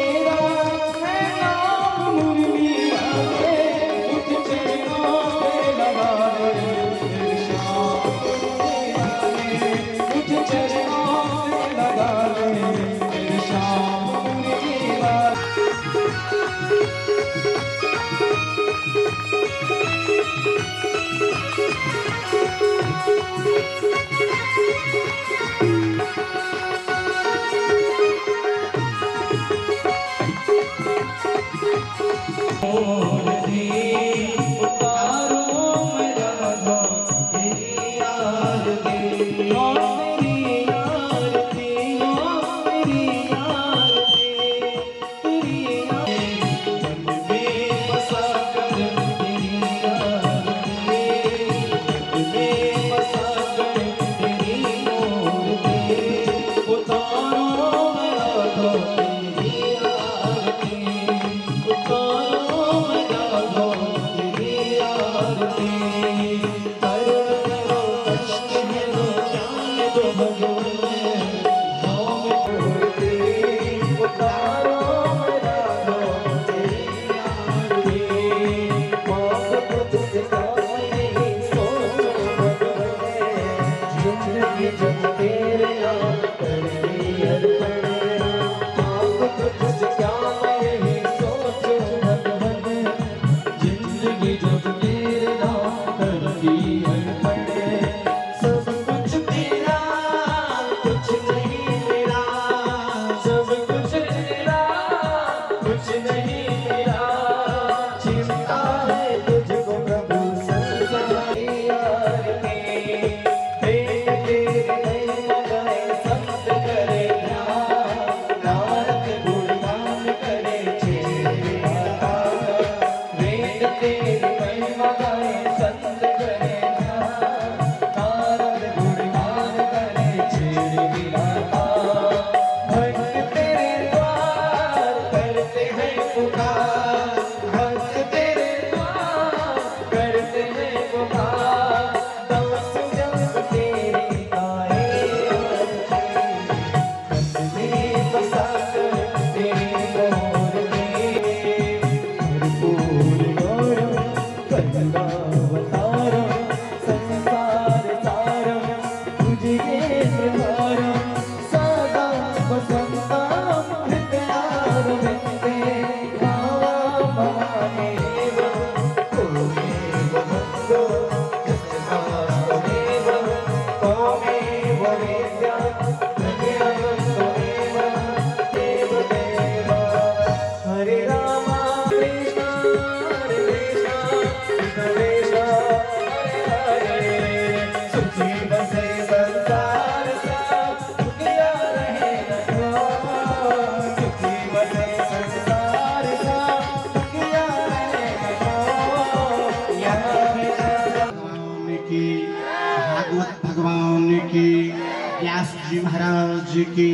जी महाराज की,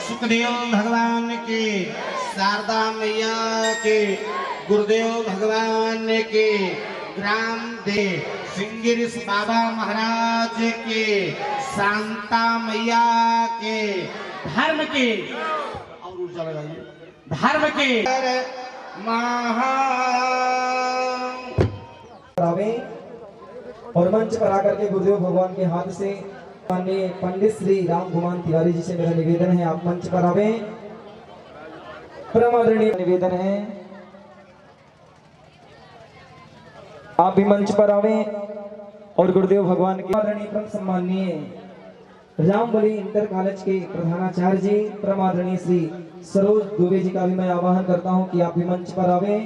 सुखदेव भगवान के, शारदा मैया के, गुरुदेव भगवान के, ग्राम दे सिंगिरिस बाबा महाराज के, शांता मैया के, धर्म के और ऊर्जा लगाइए, धर्म के और मंच पर आकर के गुरुदेव भगवान के हाथ से माननीय पंडित श्री राम कुमार तिवारी जी से मेरा निवेदन है, आप मंच पर आवे। परम आदरणीय निवेदन है, आप भी मंच पर आवे और गुरुदेव भगवान के आदरणीय परम सम्माननीय रामबली इंटर कॉलेज के प्रधानाचार्य जी परम आदरणीय श्री सरोज दुबे जी का भी मैं आवाहन करता हूं कि आप भी मंच पर आवे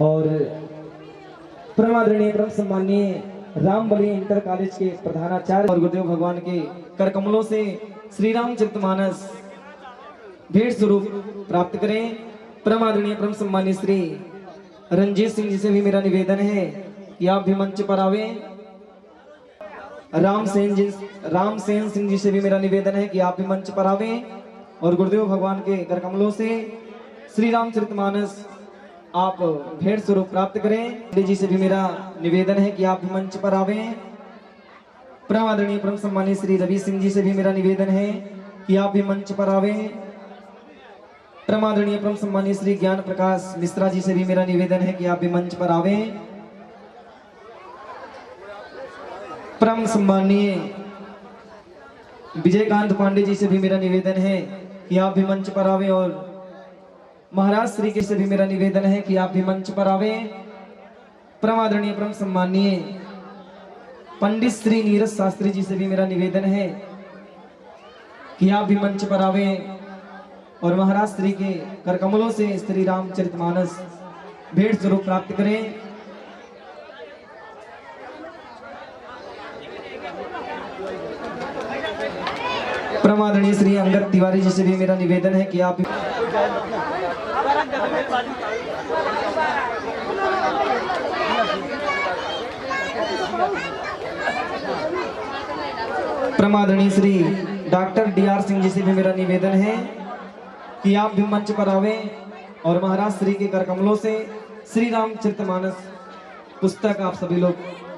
और परम आदरणीय परम सम्माननीय रामबली इंटर कॉलेज के प्रधानाचार्य और गुरुदेव भगवान के कर कमलों से श्री रामचरितमानस भेंट स्वरूप प्राप्त करें। परम आदरणीय परम सम्माननीय श्री रंजीत सिंह जी से भी मेरा निवेदन है कि आप भी मंच पर आवे। राम सेन सिंह जी से भी मेरा निवेदन है कि आप भी मंच पर आवे और गुरुदेव भगवान के कर कमलों से श्री रामचरितमानस आप भेंट स्वरूप प्राप्त करें। पंडित जी से भी मेरा निवेदन है कि आप भी मंच पर आवे। परम आदरणीय परम सम्माननीय श्री रवि सिंह जी से भी मेरा निवेदन है कि आप भी मंच पर आवे। परम आदरणीय परम सम्माननीय श्री ज्ञान प्रकाश मिश्रा जी से भी मेरा निवेदन है कि आप भी मंच पर आवे। परम सम्माननीय विजयकांत पांडे जी से भी मेरा निवेदन है कि आप भी मंच पर आवे और महाराज श्री के से भी मेरा निवेदन है कि आप भी मंच पर आवे। परम आदरणीय परम सम्माननीय पंडित श्री नीरज शास्त्री जी से भी मेरा निवेदन है कि आप भी मंच पर आवे और महाराज श्री के कर कमलों से श्री रामचरितमानस भेंट स्वरूप प्राप्त करें। परम आदरणीय श्री अंगद तिवारी जी से भी मेरा निवेदन है कि आप परम आदरणीय श्री डॉक्टर DR सिंह जी से भी मेरा निवेदन है कि आप भी मंच पर आवे और महाराज श्री के कर कमलों से श्री रामचरितमानस पुस्तक आप सभी लोग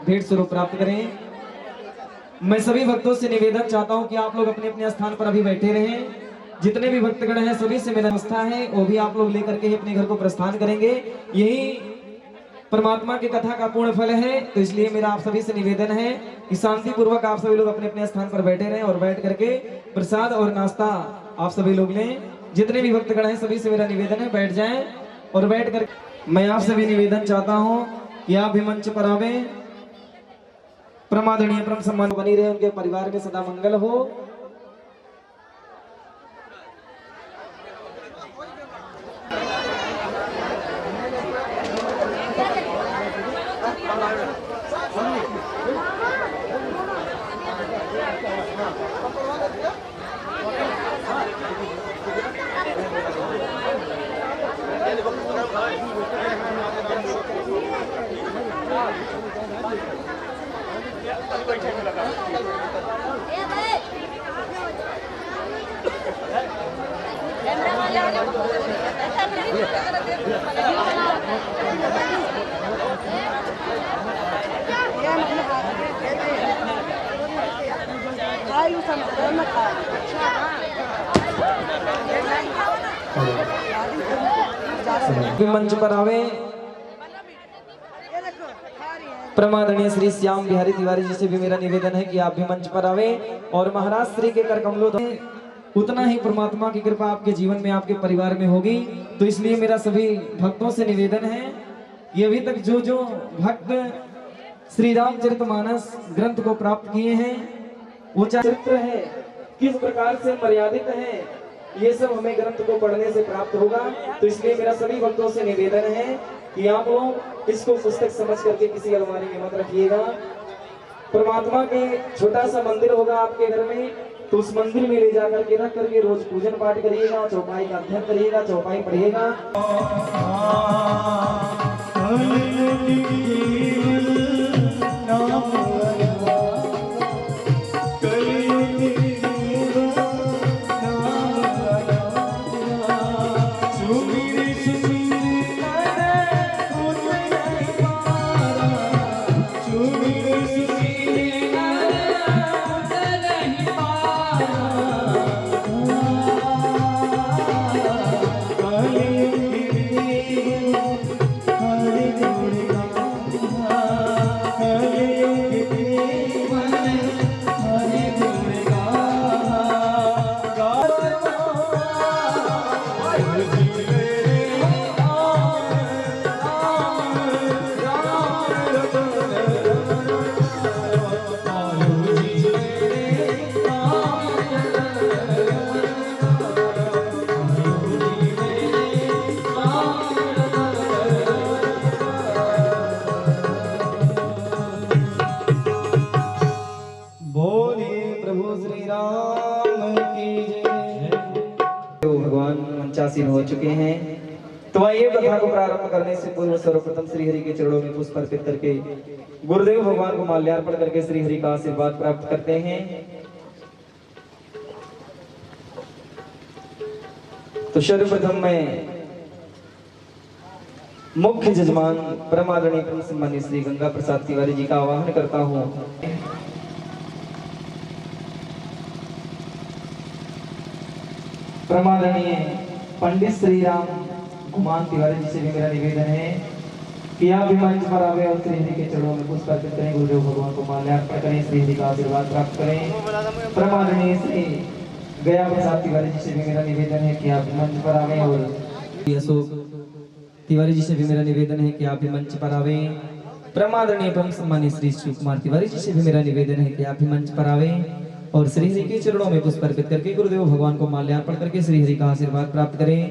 भेंट स्वरूप प्राप्त करें। मैं सभी भक्तों से निवेदन चाहता हूं कि आप लोग अपने अपने स्थान पर अभी बैठे रहें। जितने भी भक्तगण हैं सभी से मेरा नमस्ता है, वो भी आप लोग लेकर के ही अपने घर को प्रस्थान करेंगे। यही परमात्मा की कथा का पूर्ण फल है, तो इसलिए मेरा आप सभी से निवेदन है कि शांति पूर्वक आप सभी लोग अपने अपने स्थान पर बैठे रहें और बैठ करके प्रसाद और नाश्ता आप सभी लोग लें। जितने भी भक्तगण हैं सभी से मेरा निवेदन है बैठ जाएं और बैठ कर मैं आपसे भी निवेदन चाहता हूँ कि आप भी मंच पर आवे। परम आदरणीय परम सम्मान बनी रहे, उनके परिवार में सदा मंगल हो। मंच पर आवे। परमादरणीय श्री श्याम बिहारी तिवारी जी से भी मेरा निवेदन है कि आप भी मंच पर आवे और महाराज श्री के कर कमलों उतना ही परमात्मा की कृपा आपके जीवन में आपके परिवार में होगी। तो इसलिए मेरा सभी भक्तों से निवेदन है कि अभी तक जो जो भक्त श्री रामचरितमानस ग्रंथ को प्राप्त किए हैं वो चरित्र है किस प्रकार से मर्यादित है, ये सब हमें ग्रंथ को पढ़ने से प्राप्त होगा। तो इसलिए मेरा सभी भक्तों से निवेदन है कि आप लोग इसको पुस्तक समझ करके किसी अलमारी में मत रखिएगा। परमात्मा के छोटा सा मंदिर होगा आपके घर में, तो उस मंदिर में ले जाकर के रख करके रोज पूजन पाठ करिएगा, चौपाई का अध्ययन करिएगा, चौपाई पढ़िएगा। कल मंचासीन हो चुके हैं। तो आइए कथा को प्रारंभ करने से पूर्व सर्वप्रथम श्री हरि के चरणों में पुष्प अर्पित करके गुरुदेव भगवान को माल्यार्पण करके श्री हरि का आशीर्वाद प्राप्त करते हैं। तो सर्वप्रथम मैं मुख्य जजमान परमादरणीय परम सम्मानीय श्री गंगा प्रसाद तिवारी जी का आवाहन करता हूं। परमादरणीय पंडित श्री राम गुमान तिवारी जी से भी मेरा निवेदन है कि आप भी मंच पर आवे और श्री हरि के चरणों में पुष्प अर्पित करें, गुरुदेव भगवान को माल्यार्पण करें, श्री हरि का आशीर्वाद प्राप्त करें। परमादरणीय श्री गया प्रसाद तिवारी जी से भी मेरा निवेदन है कि आप मंच पर आवे और अशोक तिवारी जी से भी मेरा निवेदन है कि आप भी मंच पर आवे। परमादरणीय परम सम्मानीय श्री शिव कुमार तिवारी जी से भी मेरा निवेदन है कि आप भी मंच पर आवे और श्री हरि के चरणों में पुष्प अर्पित करके गुरुदेव भगवान को माल्यार्पण करके श्री हरि का आशीर्वाद प्राप्त करें।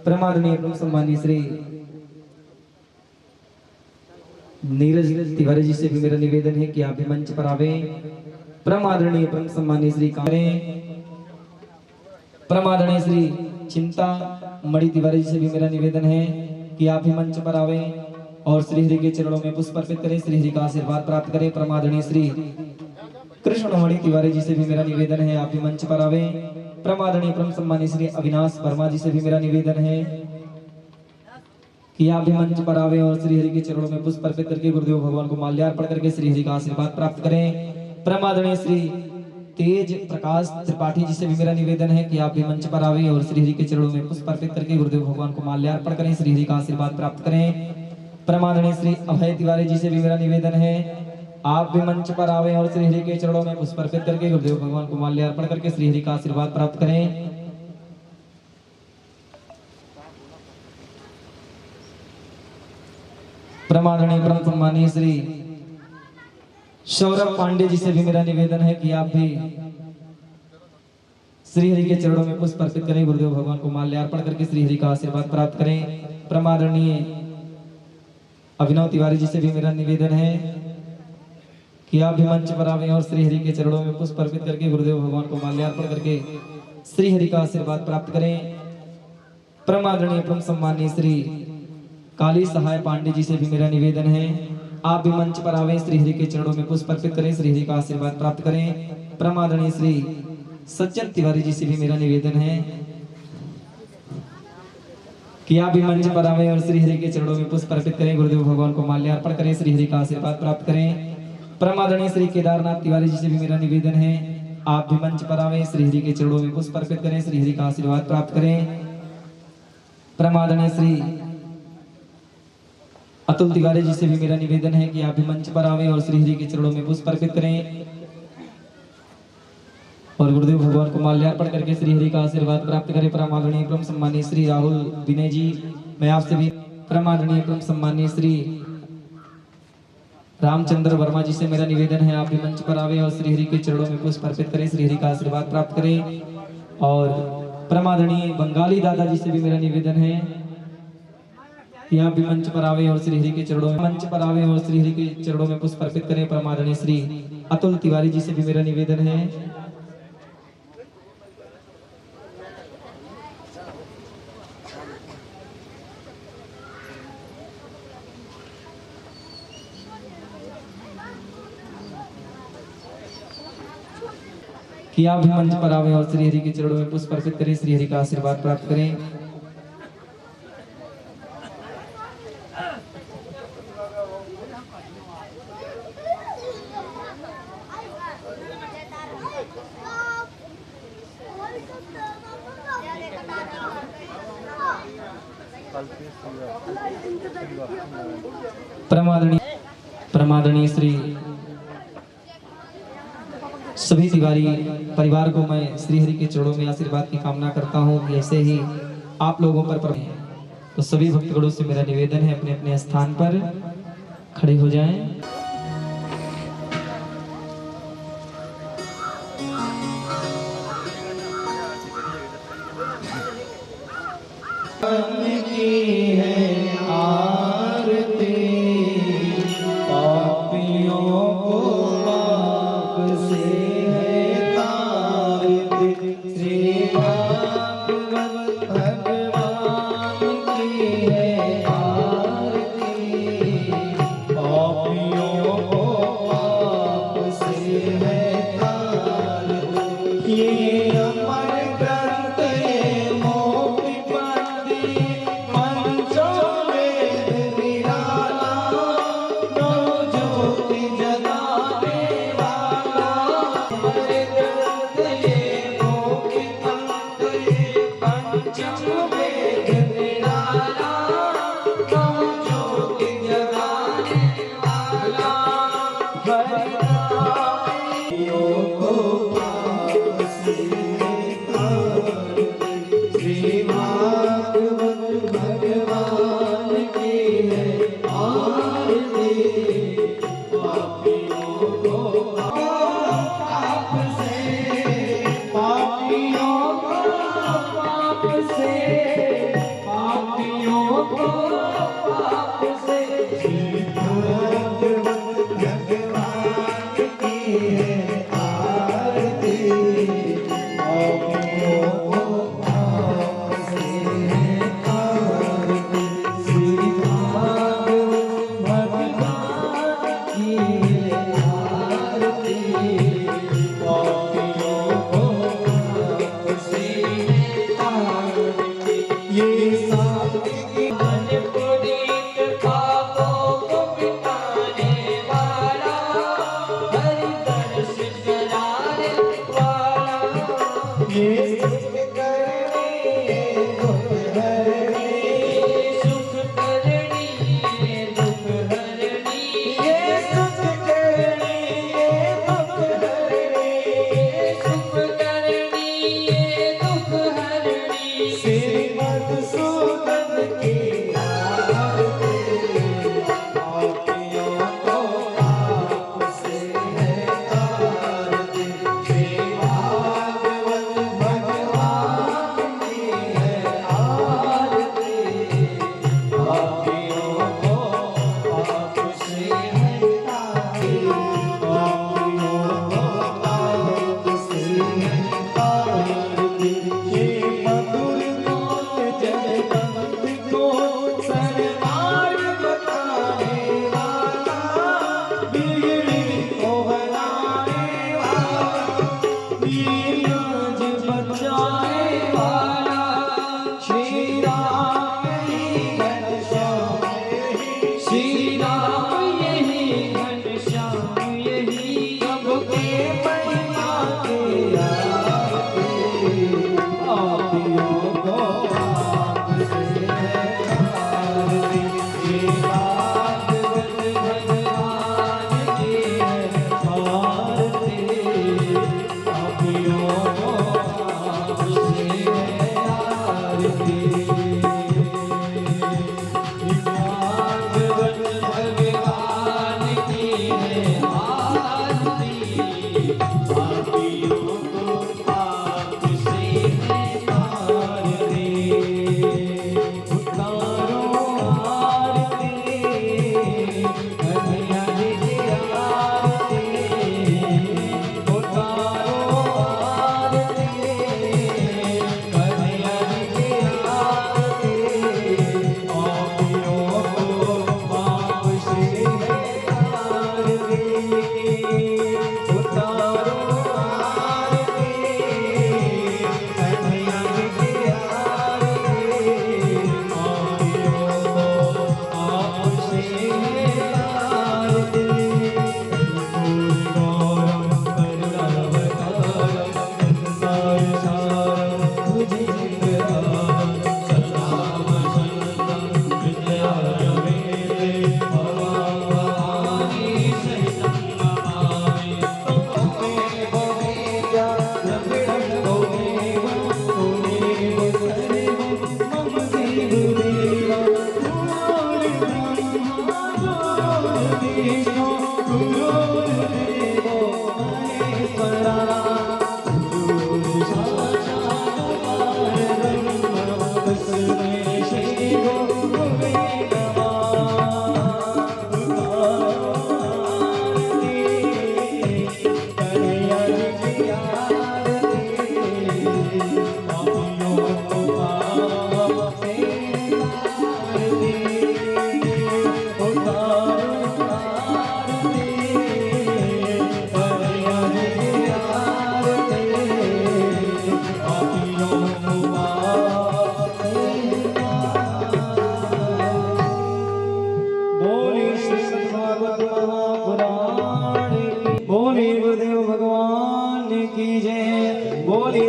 परमादरणीय परम सम्मानीय श्री नीरज तिवारी जी से भी मेरा निवेदन है कि आप भी मंच पर आवे। परमादरणीय परम सम्मानीय श्री करें। परमादरणीय श्री चिंता मणि तिवारी जी से भी मेरा निवेदन है कि आप भी मंच पर आवे और श्री हरि के चरणों में पुष्प अर्पित करें, श्री हरि का आशीर्वाद प्राप्त करें। परमादरणीय श्री कृष्णमणि तिवारी जी से भी मेरा निवेदन है आप भी मंच पर आवे। परमादरणीय परम सम्मानीय श्री अविनाश वर्मा जी से भी मेरा निवेदन है कि आप भी मंच पर आवे और श्री हरि के चरणों में पुष्प अर्पित करके गुरुदेव भगवान को माल्यार्पण करके श्री हरि का आशीर्वाद प्राप्त करें। परमादरणीय श्री तेज प्रकाश त्रिपाठी जी से भी मेरा निवेदन है कि आप भी मंच पर आवे और श्री हरि के चरणों में पुष्प अर्पित करके गुरुदेव भगवान को माल्यार्पण करें, श्री हरि का आशीर्वाद प्राप्त करें। परमादरणीय श्री अभय तिवारी जी से भी मेरा निवेदन है आप भी मंच पर आवे और श्री हरि के चरणों में पुष्प अर्पित करके गुरुदेव भगवान को माल्यार्पण करके श्री हरि का आशीर्वाद प्राप्त करें। परमादरणीय परम सम्मानीय श्री सौरभ पांडे जी से भी मेरा निवेदन है कि आप भी श्री हरि के चरणों में पुष्प अर्पित करें, गुरुदेव भगवान को माल्यार्पण करके श्री हरि का आशीर्वाद प्राप्त करें। परमादरणीय अभिनव तिवारी जी से भी मेरा निवेदन है कि आप भी मंच पर आवे और श्री हरि के चरणों में पुष्प अर्पित करके गुरुदेव भगवान को माल्यार्पण करके श्री हरि का आशीर्वाद प्राप्त करें। परमादरणीय परम सम्मानीय श्री काली सहाय पांडे जी से भी मेरा निवेदन है आप भी मंच पर आवे, श्री हरि के चरणों में पुष्प अर्पित करें, श्री हरि का आशीर्वाद प्राप्त करें। परमादरणीय श्री सज्जन तिवारी जी से भी मेरा निवेदन है कि आप भी मंच पर आवे और श्री हरि के चरणों में पुष्प अर्पित करें, गुरुदेव भगवान को माल्यार्पण करें, श्री हरि का आशीर्वाद प्राप्त करें। परमादरणीय श्री केदारनाथ तिवारी जी से भी मेरा निवेदन है आप भी मंच पर आवे, श्री हरि के चरणों में पुष्प अर्पित करें, श्री हरि का आशीर्वाद प्राप्त करें। परमादरणीय श्री अतुल तिवारी जी से भी मेरा निवेदन है कि आप भी मंच पर आवे और श्री हरि के चरणों में पुष्प अर्पित करें और गुरुदेव भगवान को माल्यार्पण करके श्री हरि का आशीर्वाद प्राप्त करें। परमादरणीय परम सम्मानीय श्री राहुल विनय जी, मैं आपसे भी परमादरणीय परम सम्मानीय श्री रामचंद्र वर्मा जी से मेरा निवेदन है आप भी मंच पर आवे और श्री हरि के चरणों में पुष्प अर्पित करें, श्री हरि का आशीर्वाद प्राप्त करें। और परमादरणीय बंगाली दादा जी से भी मेरा निवेदन है कि आप भी मंच पर आवे और श्री हरि के चरणों में श्री हरि के चरणों में पुष्प अर्पित करें। परमादरणीय श्री अतुल तिवारी जी से भी मेरा निवेदन है कि आप भी मंच पर आवे और श्री हरि के चरणों में पुष्प अर्पित करें, श्री हरि का आशीर्वाद प्राप्त करें। परमादरणीय श्री सभी तिवारी परिवार को मैं श्री हरि के चरणों में आशीर्वाद की कामना करता हूँ कि ऐसे ही आप लोगों पर तो सभी भक्तगणों से मेरा निवेदन है अपने अपने स्थान पर खड़े हो जाएं। की है आरती पापियों को पाप से है तारती श्री भागवत भगवान की है आरती पापियों को पाप से है तारती ये अमर ग्रंथ ये मोक्ष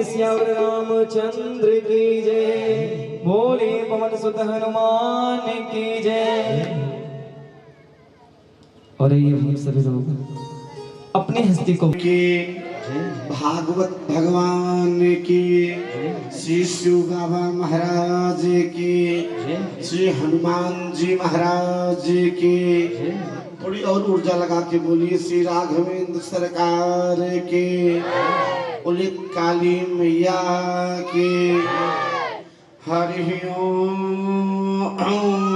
श्यावर रामचंद्र की जय, बोले पवन सुत हनुमान की जय। और ये हम सभी लोग अपनी हस्ती को की भागवत भगवान की, श्री शिव बाबा महाराज की, श्री हनुमान जी महाराज की, थोड़ी और ऊर्जा लगा के बोलिए श्री राघवेंद्र सरकार के, उलित काली मैया की। हरि ओम।